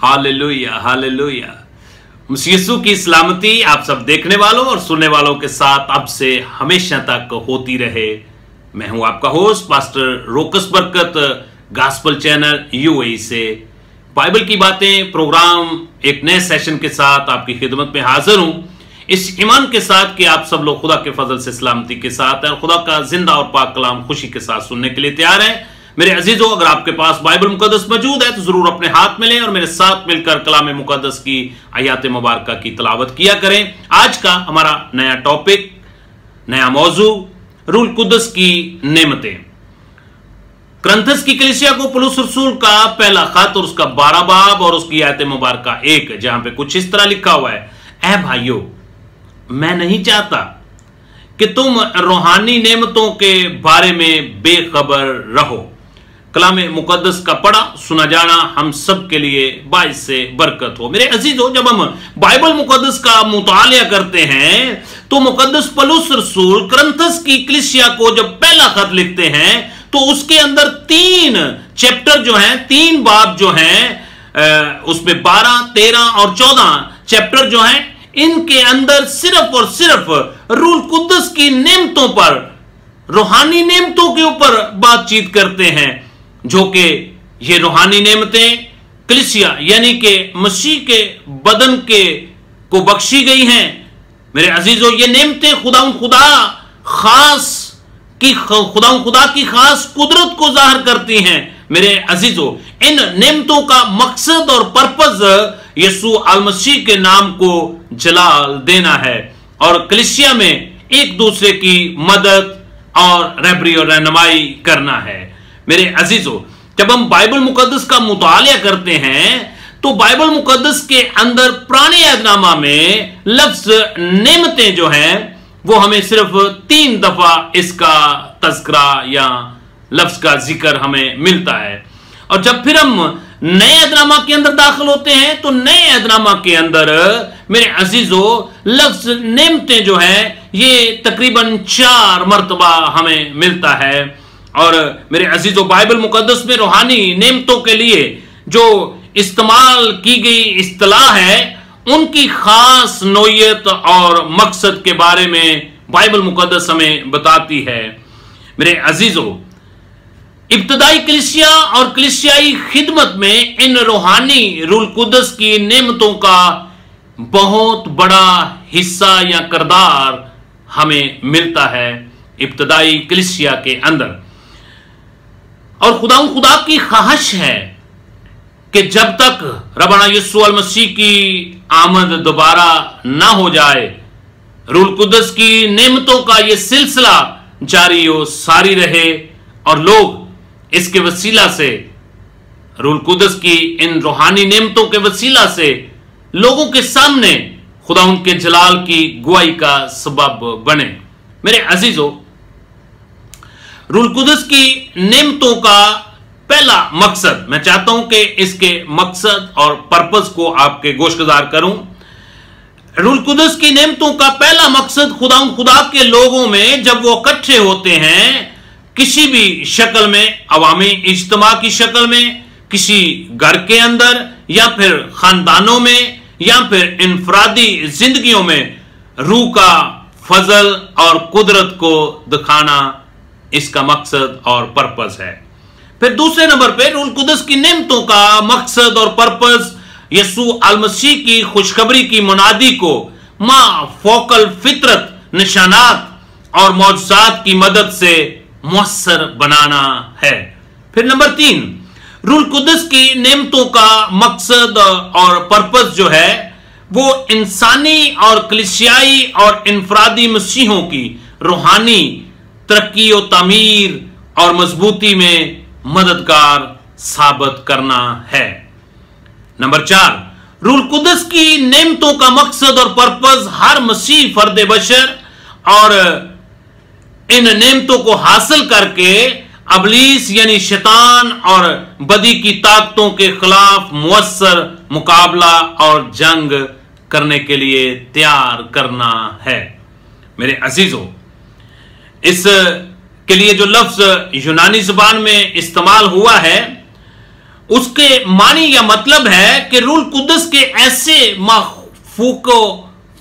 Hallelujah hallelujah. यीशु की सलामती आप सब देखने वालों और सुनने वालों के साथ अब से हमेशा तक होती रहे। मैं हूं आपका होस्ट पास्टर रोकस बरकत, गॉस्पेल चैनल यूएई से बाइबल की बातें प्रोग्राम एक नए सेशन के साथ आपकी खिदमत में हाजिर हूं, इस ईमान के साथ कि आप सब लोग खुदा के फजल से सलामती के साथ हैं और खुदा का जिंदा और पाक कलाम खुशी के साथ सुनने के लिए तैयार हैं। मेरे अजीजों, अगर आपके पास बाइबल मुकद्दस मौजूद है तो जरूर अपने हाथ में लें और मेरे साथ मिलकर कलाम मुकद्दस की आयात मुबारका की तिलावत किया करें। आज का हमारा नया टॉपिक, नया मौजू, रूल कुद्दस की नेमतें। क्रंथस की कलीसिया को पौलुस रसूल का पहला खत और उसका 12 बाब और उसकी आयत मुबारका 1, जहां पे कुछ इस तरह लिखा हुआ है, ऐ भाइयों, मैं नहीं चाहता कि तुम रूहानी नेमतों के बारे में बेखबर रहो। कलाम मुकद्दस का पढ़ा सुना जाना हम सब के लिए बाइस से बरकत हो। मेरे अजीजों, जब हम बाइबल मुकद्दस का मुतालिया करते हैं तो मुकद्दस पौलुस रसूल क्रंथस की कलीसिया को जब पहला खत लिखते हैं तो उसके अंदर 3 चैप्टर जो हैं, 3 बाब जो हैं, उसमें 12, 13 और 14 चैप्टर जो हैं, इनके अंदर सिर्फ और सिर्फ रूल कुद्दस की नेमतों पर, रूहानी नेमतों के ऊपर बातचीत करते हैं, जो कि ये रूहानी नेमतें कलीसिया यानी कि मसीह के बदन के को बख्शी गई हैं। मेरे अजीजों, ये नेमतें खुदा की खास कुदरत को जाहिर करती हैं। मेरे अजीजों, इन नेमतों का मकसद और पर्पस यीशु अल मसीह के नाम को जलाल देना है और कलीसिया में एक दूसरे की मदद और रहबरी और रहनुमाई करना है। मेरे अजीजों, जब हम बाइबल मुकद्दस का मुतालिया करते हैं तो बाइबल मुकद्दस के अंदर पुराने अहदनामा में लफ्ज नेमतें जो हैं वो हमें सिर्फ 3 दफा इसका तज़किरा या लफ्ज का जिक्र हमें मिलता है। और जब फिर हम नए अहदनामा के अंदर दाखिल होते हैं तो नए अहदनामा के अंदर मेरे अजीजों लफ्ज नेमतें जो है ये तकरीबन 4 मरतबा हमें मिलता है। और मेरे अजीजों, बाइबल मुकद्दस में रूहानी नेमतों के लिए जो इस्तेमाल की गई इस्तिलाह है उनकी खास नोयत और मकसद के बारे में बाइबल मुकद्दस हमें बताती है। मेरे अजीजों, इब्तदाई कलीसिया और कलीसियाई खिदमत में इन रूहानी रूल कुद्दस की नेमतों का बहुत बड़ा हिस्सा या किरदार हमें मिलता है इब्तदाई कलीसिया के अंदर। और खुदा की ख्वाहिश है कि जब तक रब्बाना यीशु अल मसीह की आमद दोबारा ना हो जाए, रूल कुद्दस की नेमतों का यह सिलसिला जारी और सारी रहे और लोग इसके वसीला से, रूल कुद्दस की इन रूहानी नेमतों के वसीला से लोगों के सामने खुदा उनके जलाल की गुआई का सबब बने। मेरे अजीजों, रूल कुद्दस की नेमतों का पहला मकसद, मैं चाहता हूं कि इसके मकसद और पर्पस को आपके गोशगुजार करूं। रूल कुद्दस की नेमतों का पहला मकसद खुदा के लोगों में जब वो इकट्ठे होते हैं किसी भी शक्ल में, अवामी इज्तिमा की शक्ल में, किसी घर के अंदर या फिर खानदानों में या फिर इनफरादी जिंदगियों में, रूह का फजल और कुदरत को दिखाना इसका मकसद और पर्पस है। फिर दूसरे नंबर पे रूल कुद्दस की नेमतों का मकसद और पर्पस यीशु अल मसीह की खुशखबरी की मुनादी को मां फोकल फितरत निशानात और मौजज़ात की मदद से मुअस्सर बनाना है। फिर नंबर 3, रूल कुद्दस की नेमतों का मकसद और पर्पस जो है वो इंसानी और कलीसियाई और इनफरादी मसीहों की रूहानी तरक्की और तामीर और मजबूती में मददगार साबित करना है। नंबर 4, रूल कुद्दस की नेमतों का मकसद और पर्पस हर मसीह फर्द बशर और इन नेमतों को हासिल करके अबलीस यानी शैतान और बदी की ताकतों के खिलाफ मुअस्सर मुकाबला और जंग करने के लिए तैयार करना है। मेरे अजीजों, इस के लिए जो लफ्ज यूनानी जुबान में इस्तेमाल हुआ है उसके मानी या मतलब है कि रूल कुद्दस के ऐसे माफूको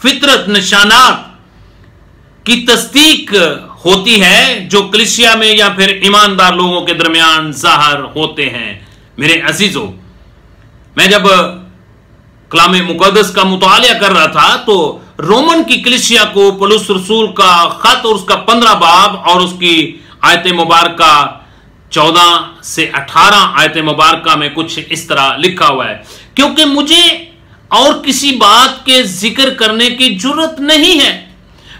फितरत निशानात की तस्दीक होती है जो कलीसिया में या फिर ईमानदार लोगों के दरमियान जाहिर होते हैं। मेरे अजीजों, मैं जब कलाम मुकद्दस का मुतालिया कर रहा था तो रोमन की कलीसिया को पौलुस रसूल का खत और उसका 15 बाब और उसकी आयत मुबारका 14 से 18 आयत मुबारका में कुछ इस तरह लिखा हुआ है, क्योंकि मुझे और किसी बात के जिक्र करने की जरूरत नहीं है।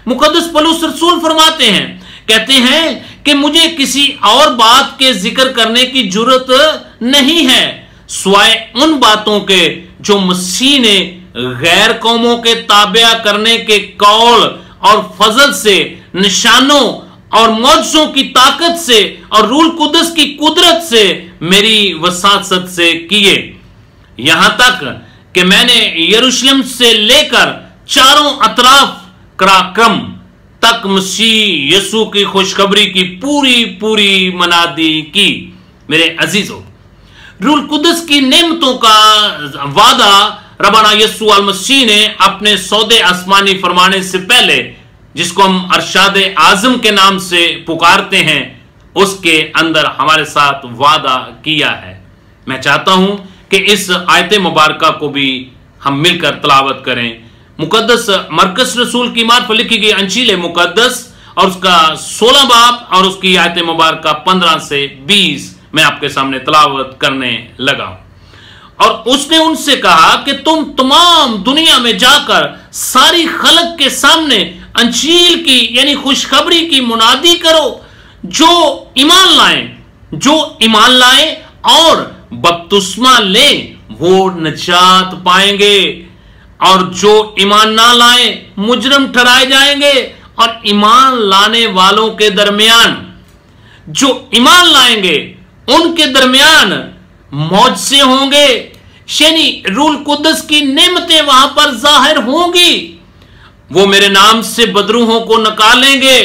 मुकद्दस पौलुस रसूल फरमाते हैं, कहते हैं कि मुझे किसी और बात के जिक्र करने की जरूरत नहीं है सिवाय उन बातों के जो मसीह ने गैर कौमों के ताबिया करने के कौल और फजल से, निशानों और मौजज़ों की ताकत से और रूल कुद्दस की कुदरत से मेरी वसासत से किए, यहां तक कि मैंने यरूशलेम से लेकर चारों अतराफ कराक्रम तक मसीह यीशु की खुशखबरी की पूरी पूरी मनादी की। मेरे अजीजों, रूल कुद्दस की नेमतों का वादा रबाना यीशु अल मसीह ने अपने सौदे आसमानी फरमाने से पहले, जिसको हम अरशाद आजम के नाम से पुकारते हैं, उसके अंदर हमारे साथ वादा किया है। मैं चाहता हूं कि इस आयत मुबारका को भी हम मिलकर तलावत करें। मुकद्दस मरकस रसूल की मार्फत लिखी गई अंजील मुकद्दस और उसका 16 बाब और उसकी आयत मुबारका 15 से 20 मैं आपके सामने तलावत करने लगा। और उसने उनसे कहा कि तुम तमाम दुनिया में जाकर सारी खलक के सामने अंजील की यानी खुशखबरी की मुनादी करो। जो ईमान लाए और बपतिस्मा ले वो नजात पाएंगे, और जो ईमान ना लाए मुजरम ठहराए जाएंगे। और ईमान लाने वालों के दरमियान, जो ईमान लाएंगे उनके दरमियान मौजज़े होंगे, यानी रूल कुद्दस की नेमतें वहां पर जाहिर होंगी। वो मेरे नाम से बदरूहों को निकालेंगे,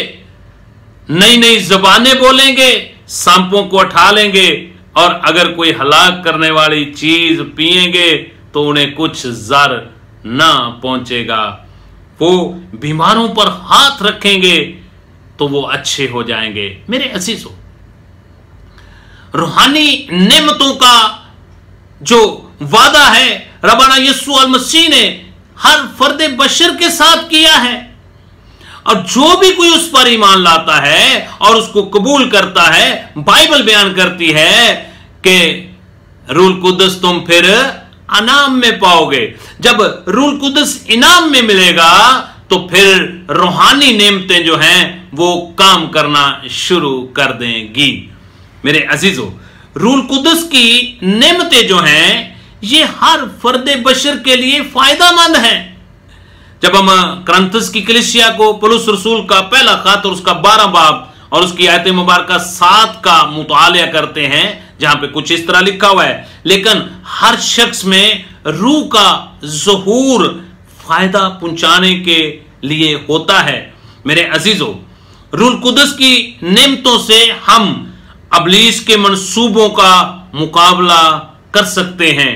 नई नई जबानें बोलेंगे, सांपों को उठा लेंगे, और अगर कोई हलाक करने वाली चीज पिएंगे तो उन्हें कुछ जर ना पहुंचेगा। वो बीमारों पर हाथ रखेंगे तो वो अच्छे हो जाएंगे। मेरे अजीजों, रूहानी नेमतों का जो वादा है रबाना यीशु अल मसीह ने हर फर्द बशर के साथ किया है, और जो भी कोई उस पर ईमान लाता है और उसको कबूल करता है, बाइबल बयान करती है कि रूल कुद्दस तुम फिर इनाम में पाओगे। जब रूल कुद्दस इनाम में मिलेगा तो फिर रूहानी नेमतें जो हैं वो काम करना शुरू कर देंगी। मेरे अजीजों, रूल कुद्दस की नेमतें जो हैं ये हर फर्द बशर के लिए फायदेमंद है। जब हम करंथस की कलीसिया को पौलुस रसूल का पहला खत और उसका 12 बाब और उसकी आयत मुबारका 7 का मुतालिया करते हैं, जहां पे कुछ इस तरह लिखा हुआ है, लेकिन हर शख्स में रूह का ज़हूर फायदा पहुंचाने के लिए होता है। मेरे अजीजों, रूल कुद्दस की नेमतों से हम अबलीस के मंसूबों का मुकाबला कर सकते हैं।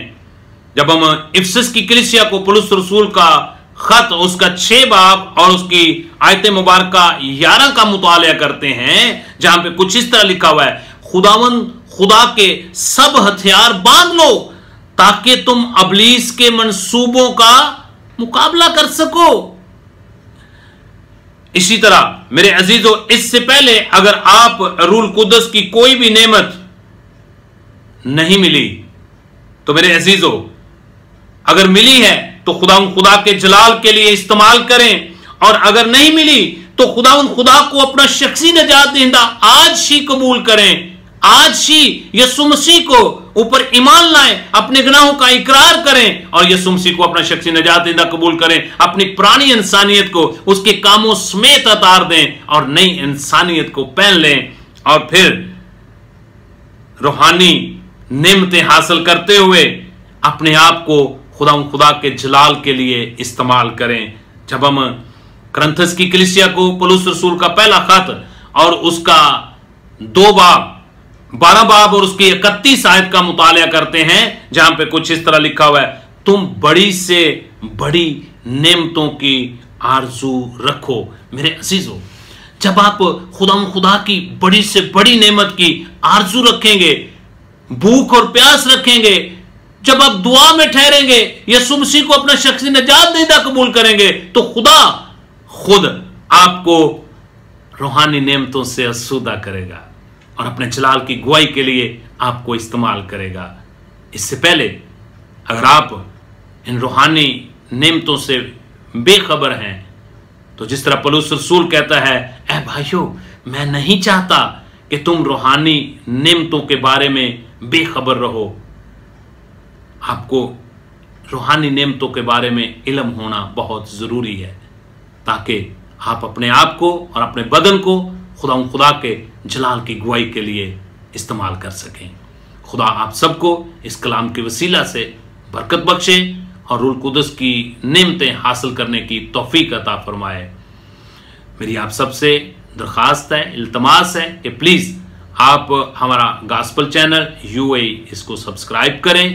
जब हम इफिसस की कलीसिया को पौलुस रसूल का खत उसका 6 बाब और उसकी आयत मुबारका 11 का मुतालिया करते हैं, जहां पे कुछ इस तरह लिखा हुआ है, खुदा के सब हथियार बांध लो ताकि तुम अबलीस के मंसूबों का मुकाबला कर सको। इसी तरह मेरे अजीजों, इससे पहले अगर आप रूल कुद्दस की कोई भी नेमत नहीं मिली तो मेरे अजीजों, अगर मिली है तो खुदा के जलाल के लिए इस्तेमाल करें, और अगर नहीं मिली तो खुदा को अपना शख्सी नजात देंदा आज ही कबूल करें। आज ही यीशु मसीह को ऊपर ईमान लाएं, अपने गुनाहों का इकरार करें और यीशु मसीह को अपना शख्सी नजात देंदा कबूल करें। अपनी पुरानी इंसानियत को उसके कामों समेत उतार दें और नई इंसानियत को पहन लें, और फिर रूहानी नेमतें हासिल करते हुए अपने आप को खुदा के जलाल के लिए इस्तेमाल करें। जब हम करंथस की कलीसिया को पौलुस रसूल का पहला खत और उसका 2 बाब 12 बाब और उसकी 31 आयत का मुताला करते हैं, जहां पे कुछ इस तरह लिखा हुआ है, तुम बड़ी से बड़ी नेमतों की आरजू रखो। मेरे अजीजों, जब आप खुदा की बड़ी से बड़ी नेमत की आरजू रखेंगे, भूख और प्यास रखेंगे, जब आप दुआ में ठहरेंगे, यीशु मसीह को अपना शख्सी निजात देता कबूल करेंगे, तो खुदा खुद आपको रूहानी नेमतों से आसूदा करेगा और अपने जलाल की गुआई के लिए आपको इस्तेमाल करेगा। इससे पहले अगर आप इन रूहानी नेमतों से बेखबर हैं, तो जिस तरह पौलुस रसूल कहता है, ऐ भाइयों, मैं नहीं चाहता कि तुम रूहानी नेमतों के बारे में बेखबर रहो। आपको रूहानी नेमतों के बारे में इल्म होना बहुत जरूरी है, ताकि आप अपने आप को और अपने बदन को खुदा के जलाल की गुआई के लिए इस्तेमाल कर सकें। खुदा आप सबको इस कलाम के वसीला से बरकत बख्शे और रूह कुदस की नेमतें हासिल करने की तौफीक अता फरमाए। मेरी आप सबसे दरख्वास्त है, इल्तमास है कि प्लीज़ आप हमारा गास्पल चैनल UAE इसको सब्सक्राइब करें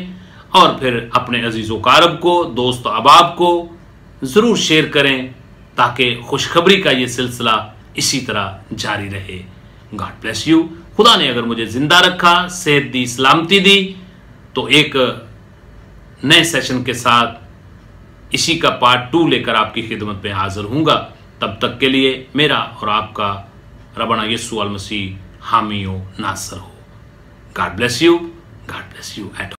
और फिर अपने अजीज़ो कारब को, दोस्त अहबाब को ज़रूर शेयर करें, ताकि खुशखबरी का ये सिलसिला इसी तरह जारी रहे। God bless you. खुदा ने अगर मुझे जिंदा रखा, सेहत दी, सलामती दी, तो एक नए सेशन के साथ इसी का पार्ट 2 लेकर आपकी खिदमत में हाजिर हूँगा। तब तक के लिए मेरा और आपका रब्बाना यीशु अल मसीह हामी हो, नासर हो। God bless you. God bless you eight